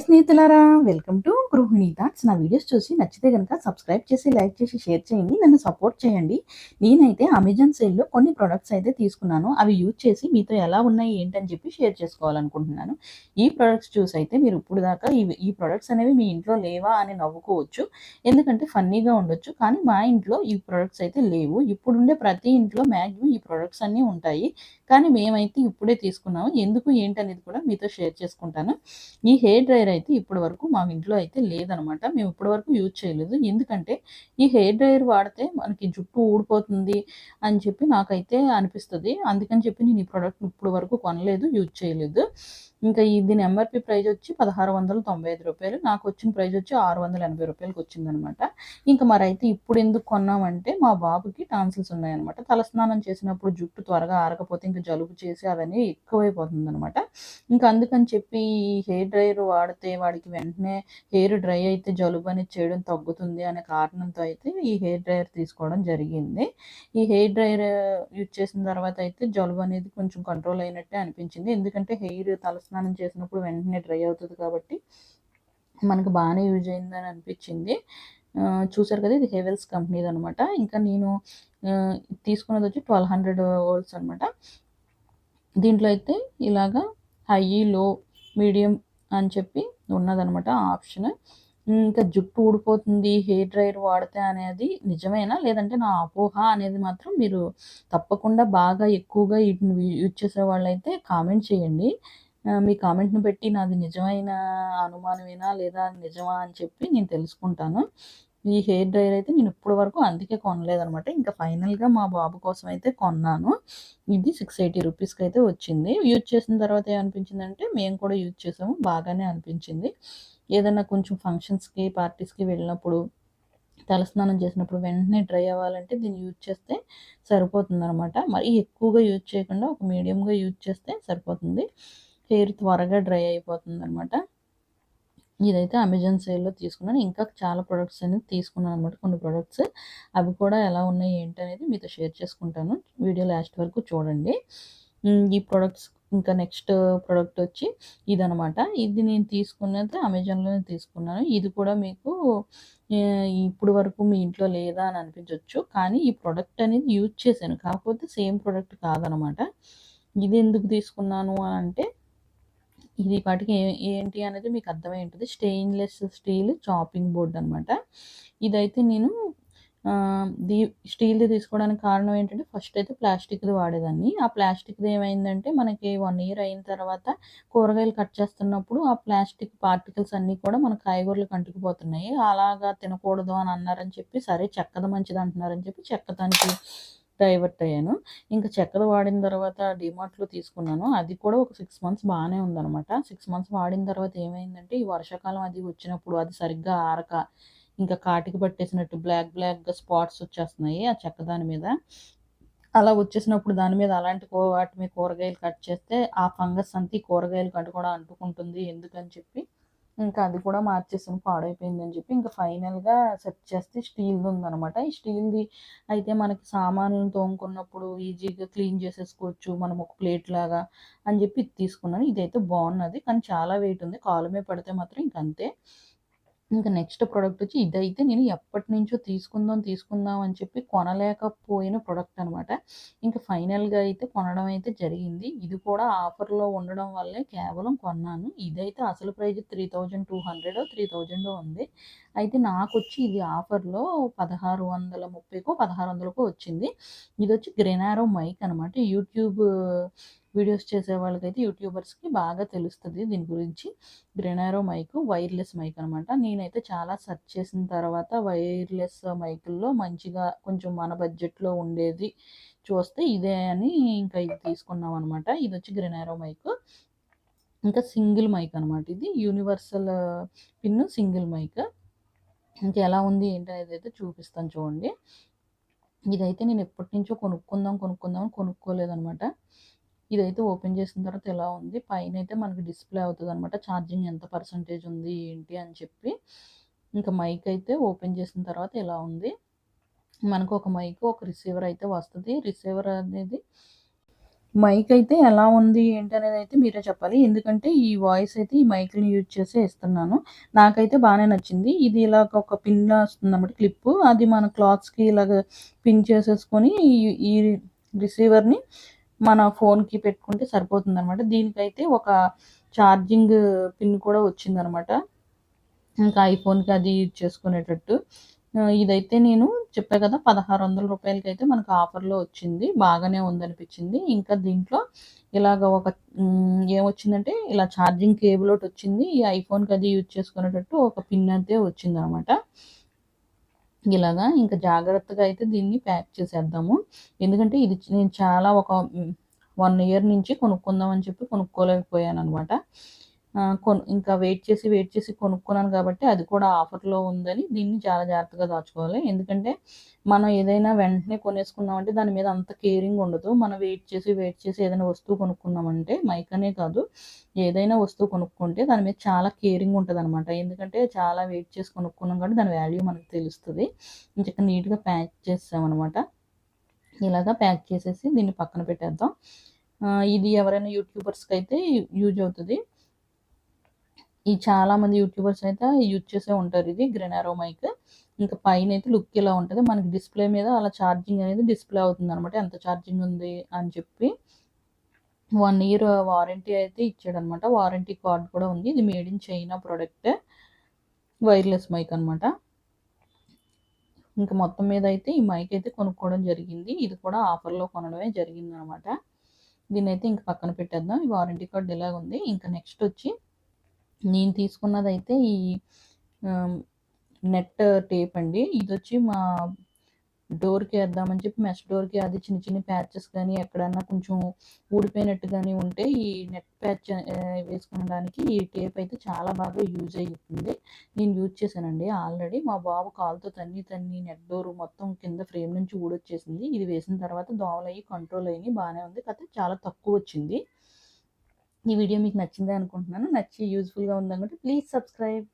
స్నేహితులారా, welcome to గృహిణి thoughts. నా వీడియోస్ చూసి నచ్చితే గనుక సబ్స్క్రైబ్ చేసి, లైక్ చేసి, షేర్ చేయండి. నన్ను సపోర్ట్ చేయండి. నేనైతే అమెజాన్ సేల్‌లో కొన్ని ప్రొడక్ట్స్ అయితే తీసుకున్నాను. అవి యూజ్ చేసి మీతో ఎలా ఉన్నాయి ఏంటని చెప్పి షేర్ చేసుకోవాలనుకుంటున్నాను. ఈ ప్రొడక్ట్స్ చూసి అయితే మీరు ఇప్పుడు దాకా ఈ ప్రొడక్ట్స్ అనేవి మీ ఇంట్లో లేవా అని నవ్వుకోవచ్చు. ఎందుకంటే ఫన్నీగా ఉండొచ్చు. కానీ మా ఇంట్లో ఈ ప్రొడక్ట్స్ అయితే లేవు. ఇప్పుడుండే ప్రతి ఇంట్లో మ్యాక్సిమం ఈ ప్రొడక్ట్స్ అన్నీ ఉంటాయి. కానీ మేమైతే ఇప్పుడే తీసుకున్నాము. ఎందుకు ఏంటనేది కూడా మీతో షేర్ చేసుకుంటాను. ఈ హెయిర్ డ్రైయర్ అయితే ఇప్పటి వరకు మా ఇంట్లో అయితే లేదనమాట. మేము ఇప్పటి వరకు యూజ్ చేయలేదు. ఎందుకంటే ఈ హెయిర్ డ్రైయర్ వాడితే మనకి జుట్టు ఊడిపోతుంది అని చెప్పి నాకైతే అనిపిస్తది. అందుకని చెప్పి నేను ఈ ప్రొడక్ట్ ఇప్పటి వరకు కొనలేదు, యూజ్ చేయలేదు. ఇంకా దీని ఎంఆర్‌పీ ప్రైస్ వచ్చి రూ. 1695. నాకొచ్చిన ప్రైస్ వచ్చి రూ. 680కి వచ్చిందనమాట. ఇంక మరైతే ఇప్పుడెందుకు కొన్నామంటే మా బాబుకి టాన్సిల్స్ ఉన్నాయన్నమాట. తలస్నానం చేసినప్పుడు జుట్టు త్వరగా ఆరకపోతే ఇంక జలుబు చేసి అవన్నీ ఎక్కువైపోతుందనమాట. ఇంక అందుకని చెప్పి ఈ హెయిర్ డ్రైయర్ వాడితే వాడికి వెంటనే హెయిర్ డ్రై అయితే జలుబు అనేది చేయడం తగ్గుతుంది అనే కారణంతో అయితే ఈ హెయిర్ డ్రైయర్ తీసుకోవడం జరిగింది. ఈ హెయిర్ డ్రైయర్ యూజ్ చేసిన తర్వాత అయితే జలుబు అనేది కొంచెం కంట్రోల్ అయినట్టే అనిపించింది. ఎందుకంటే హెయిర్ తలస్నానం చేసినప్పుడు వెంటనే డ్రై అవుతది కాబట్టి మనకు బాగానే యూజ్ అయిందని అనిపించింది. చూసారు కదా, ఇది హేవెల్స్ కంపెనీదనమాట. ఇంకా నేను తీసుకున్నది వచ్చి 1200 వోల్ట్స్ అనమాట. దీంట్లో అయితే ఇలాగా హై, లో, మీడియం అని చెప్పి ఉన్నదనమాట ఆప్షన్. ఇంకా జుట్టు ఊడిపోతుంది హెయిర్ డ్రైయర్ వాడితే అనేది నిజమేనా? లేదంటే నా అపోహ అనేది మాత్రం మీరు తప్పకుండా బాగా ఎక్కువగా వీటిని యూజ్ చేసేవాళ్ళైతే కామెంట్ చేయండి. మీ కామెంట్‌ని బట్టి నాది నిజమైన అనుమానమేనా? లేదా నిజమా అని చెప్పి నేను తెలుసుకుంటాను. ఈ హెయిర్ డ్రైయర్ అయితే నేను ఇప్పటి వరకు అందుకే కొనలేదనమాట. ఇంకా ఫైనల్‌గా మా బాబు కోసం అయితే కొన్నాను. ఇది రూ. 680 అయితే వచ్చింది. యూజ్ చేసిన తర్వాత ఏమనిపించిందంటే మేము కూడా యూజ్ చేసాము. బాగానే అనిపించింది. ఏదన్నా కొంచెం ఫంక్షన్స్‌కి, పార్టీస్‌కి వెళ్ళినప్పుడు, తలస్నానం చేసినప్పుడు వెంటనే డ్రై అవ్వాలంటే దీన్ని యూజ్ చేస్తే సరిపోతుందనమాట. మరీ ఎక్కువగా యూజ్ చేయకుండా ఒక మీడియంగా యూజ్ చేస్తే సరిపోతుంది. హెయిర్ త్వరగా డ్రై అయిపోతుందనమాట. ఇదైతే అమెజాన్ సేల్‌లో తీసుకున్నాను. ఇంకా చాలా ప్రొడక్ట్స్ అనేది తీసుకున్నాననమాట. కొన్ని ప్రొడక్ట్స్. అవి కూడా ఎలా ఉన్నాయి ఏంటనేది మీతో షేర్ చేసుకుంటాను. వీడియో లాస్ట్ వరకు చూడండి. ఈ ప్రొడక్ట్స్ ఇంకా నెక్స్ట్ ప్రొడక్ట్ వచ్చి ఇదనమాట. ఇది నేను తీసుకున్నది అమెజాన్‌లోనే తీసుకున్నాను. ఇది కూడా మీకు ఇప్పుడు వరకు మీ ఇంట్లో లేదా అని అనిపించొచ్చు. కానీ ఈ ప్రొడక్ట్ అనేది యూజ్ చేశాను. కాకపోతే సేమ్ ప్రొడక్ట్ కాదనమాట. ఇది ఎందుకు తీసుకున్నాను అంటే ఇది పాటికి ఏంటి అనేది మీకు అర్థమై ఉంటది. స్టెయిన్‌లెస్ స్టీల్ చాపింగ్ బోర్డ్ అనమాట. ఇదైతే నేను ఆహ్, ది స్టీల్‌ది తీసుకోవడానికి కారణం ఏంటంటే ఫస్ట్ అయితే ప్లాస్టిక్‌ది వాడేదాన్ని. ఆ ప్లాస్టిక్‌ది ఏమైందంటే మనకి 1 ఇయర్ అయిన తర్వాత కూరగాయలు కట్ చేస్తున్నప్పుడు ఆ ప్లాస్టిక్ పార్టికల్స్ అన్నీ కూడా మన కాయగూరలకు అంటుకుపోతున్నాయి. అలాగా తినకూడదు అని అన్నారని చెప్పి సరే చెక్కది మంచిది అంటున్నారని చెప్పి చెక్కదానికి డైవర్ట్ అయ్యాను. ఇంకా చెక్కది వాడిన తర్వాత డీమార్ట్‌లో తీసుకున్నాను. అది కూడా ఒక 6 మంత్స్ బానే ఉందనమాట. 6 మంత్స్ వాడిన తర్వాత ఏమైందంటే ఈ వర్షాకాలం అది వచ్చినప్పుడు అది సరిగ్గా ఆరక ఇంకా కాటికి పట్టేసినట్టు బ్లాక్‌గా స్పాట్స్ వచ్చేస్తున్నాయి ఆ చెక్కదాని మీద. అలా వచ్చేసినప్పుడు దాని మీద అలాంటి వాటి మీద కూరగాయలు కట్ చేస్తే ఆ ఫంగస్ అంతా ఈ కూరగాయలకి కూడా అంటుకుంటుంది ఎందుకని చెప్పి ఇంకా అది కూడా మార్చేసాను. పాడైపోయిందని చెప్పి ఇంకా ఫైనల్‌గా సెర్చ్ చేస్తే స్టీల్‌ది ఉందనమాట. ఈ స్టీల్‌ది అయితే మనకి సామాన్లను తోముకున్నప్పుడు ఈజీగా క్లీన్ చేసేసుకోవచ్చు. మనం ఒక ప్లేట్‌లాగా అని చెప్పి ఇది తీసుకున్నాను. ఇదైతే బాగున్నది. కానీ చాలా వెయిట్ ఉంది. కాలు మీద పడితే మాత్రం ఇంకంతే. ఇంకా నెక్స్ట్ ప్రొడక్ట్ వచ్చి ఇదైతే నేను ఎప్పటినుంచో తీసుకుందాం అని చెప్పి కొనలేకపోయిన ప్రొడక్ట్ అనమాట. ఇంకా ఫైనల్‌గా అయితే కొనడం అయితే జరిగింది. ఇది కూడా ఆఫర్‌లో ఉండడం వల్లే కేవలం కొన్నాను. ఇదైతే అసలు ప్రైస్ 3200 3000 ఉంది. అయితే నాకొచ్చి ఇది ఆఫర్‌లో 1630కో 1600కో వచ్చింది. ఇదొచ్చి గ్రెనారో మైక్ అనమాట. యూట్యూబ్ వీడియోస్ చేసే వాళ్ళకైతే యూట్యూబర్స్‌కి బాగా తెలుస్తది దీని గురించి. గ్రెనారో మైక్ వైర్‌లెస్ మైక్ అనమాట. నేనైతే చాలా సెర్చ్ చేసిన తర్వాత వైర్‌లెస్ మైకుల్లో మంచిగా కొంచెం మన బడ్జెట్‌లో ఉండేది చూస్తే ఇదే అని ఇంకా ఇది తీసుకున్నామనమాట. ఇదొచ్చి గ్రెనారో మైక్. ఇంకా సింగిల్ మైక్ అనమాట ఇది. Universal pin single mic. ఇంకెలా ఉంది ఏంటనేది అయితే చూపిస్తాను చూడండి. ఇదైతే నేను ఎప్పటినుంచో కొనుక్కుందాం అని కొనుక్కోలేదనమాట. ఇదైతే ఓపెన్ చేసిన తర్వాత ఎలా ఉంది. పైనైతే మనకి డిస్‌ప్లే అవుతదనమాట. ఛార్జింగ్ ఎంత పర్సెంటేజ్ ఉంది ఏంటి అని చెప్పి. ఇంకా మైక్ అయితే ఓపెన్ చేసిన తర్వాత ఇలా ఉంది. మనకు ఒక మైక్, ఒక రిసీవర్ అయితే వస్తది. రిసీవర్ అనేది మైక్ అయితే ఎలా ఉంది ఏంటనేదైతే మీరే చెప్పాలి. ఎందుకంటే ఈ వాయిస్ అయితే ఈ మైక్‌ని యూజ్ చేసే ఇస్తున్నాను. నాకైతే బానే నచ్చింది. ఇది ఇలాగ ఒక పిన్‌లా వస్తుందన్నమాట క్లిప్పు. అది మన క్లాత్స్‌కి ఇలాగ పిన్ చేసేసుకొని ఈ రిసీవర్‌ని మన ఫోన్‌కి పెట్టుకుంటే సరిపోతుందన్నమాట. దీనికైతే ఒక ఛార్జింగ్ పిన్ కూడా వచ్చిందన్నమాట. ఇంకా ఐఫోన్‌కి అది యూజ్ చేసుకునేటట్టు. ఇదైతే నేను చెప్పా కదా! రూ. 1600కైతే మనకు ఆఫర్‌లో వచ్చింది. బాగానే ఉందనిపించింది. ఇంకా దీంట్లో ఇలాగ ఒక ఏమొచ్చిందంటే ఇలా ఛార్జింగ్ కేబుల్ ఒకటొచ్చింది. ఈ ఐఫోన్‌కి అది యూజ్ చేసుకునేటట్టు ఒక పిన్ అయితే వచ్చిందనమాట. ఇలాగా ఇంకా జాగ్రత్తగా అయితే దీన్ని ప్యాక్ చేసేద్దాము. ఎందుకంటే ఇది నేను చాలా ఒక 1 ఇయర్ నుంచి కొనుక్కుందాం అని చెప్పి కొనుక్కోలేకపోయాననమాట. ఇంకా వెయిట్ చేసి కొనుక్కున్నాను కాబట్టి అది కూడా ఆఫర్‌లో ఉందని దీన్ని చాలా జాగ్రత్తగా దాచుకోవాలి. ఎందుకంటే మనం ఏదైనా వెంటనే కొనేసుకున్నామంటే దాని మీద అంత కేరింగ్ ఉండదు. మనం వెయిట్ చేసి ఏదైనా వస్తువు కొనుక్కున్నామంటే మైక్ అనే కాదు, ఏదైనా వస్తువు కొనుక్కుంటే దాని మీద చాలా కేరింగ్ ఉంటదనమాట. ఎందుకంటే చాలా వెయిట్ చేసి కొనుక్కున్నాం కాబట్టి దాని వాల్యూ మనకు తెలుస్తది. ఇంచక్క నీట్‌గా ప్యాక్ చేసేసామనమాట. ఇలాగా ప్యాక్ చేసేసి దీన్ని పక్కన పెట్టేద్దాం. ఇది ఎవరైనా యూట్యూబర్స్‌కైతే యూజ్ అవుతది. ఈ చాలామంది యూట్యూబర్స్ అయితే యూజ్ చేసే ఉంటారు ఇది గ్రెనారో మైక్. ఇంకా పైనైతే లుక్ ఇలా ఉంటది. మనకి డిస్‌ప్లే మీద అలా ఛార్జింగ్ అనేది డిస్‌ప్లే అవుతుందనమాట. ఎంత ఛార్జింగ్ ఉంది అని చెప్పి. 1 ఇయర్ వారంటీ అయితే ఇచ్చాడనమాట. వారంటీ కార్డ్ కూడా ఉంది. ఇది made in China product. Wireless mic అనమాట. ఇంక మొత్తం మీద అయితే ఈ మైక్ అయితే కొనుక్కోవడం జరిగింది. ఇది కూడా ఆఫర్‌లో కొనడమే జరిగిందనమాట. దీన్నైతే ఇంక పక్కన పెట్టేద్దాం. ఈ వారంటీ కార్డ్ ఇలాగుంది. ఇంకా నెక్స్ట్ వచ్చి నేను తీసుకున్నదైతే ఈ ఆహ్, నెట్ టేప్ అండి. ఇదొచ్చి మా డోర్‌కి ఏద్దామని చెప్పి మెష్ డోర్‌కి అది చిన్న చిన్న ప్యాచెస్ గానీ, ఎక్కడన్నా కొంచెం ఊడిపోయినట్టు గానీ ఉంటే ఈ నెట్ ప్యాచ్ వేసుకోవడానికి ఈ టేప్ అయితే చాలా బాగా యూజ్ అవుతుంది. నేను యూజ్ చేశానండి ఆల్రెడీ. మా బాబు కాలుతో తన్ని నెట్ డోర్ మొత్తం కింద ఫ్రేమ్ నుంచి ఊడొచ్చేసింది. ఇది వేసిన తర్వాత దోమలయ్యి కంట్రోల్ అయినియి బానే ఉంది. కాకపోతే చాలా తక్కువొచ్చింది. ఈ వీడియో మీకు నచ్చిందే అనుకుంటున్నాను. నచ్చి యూజ్‌ఫుల్‌గా ఉందనుకుంటే ప్లీజ్ సబ్స్క్రైబ్.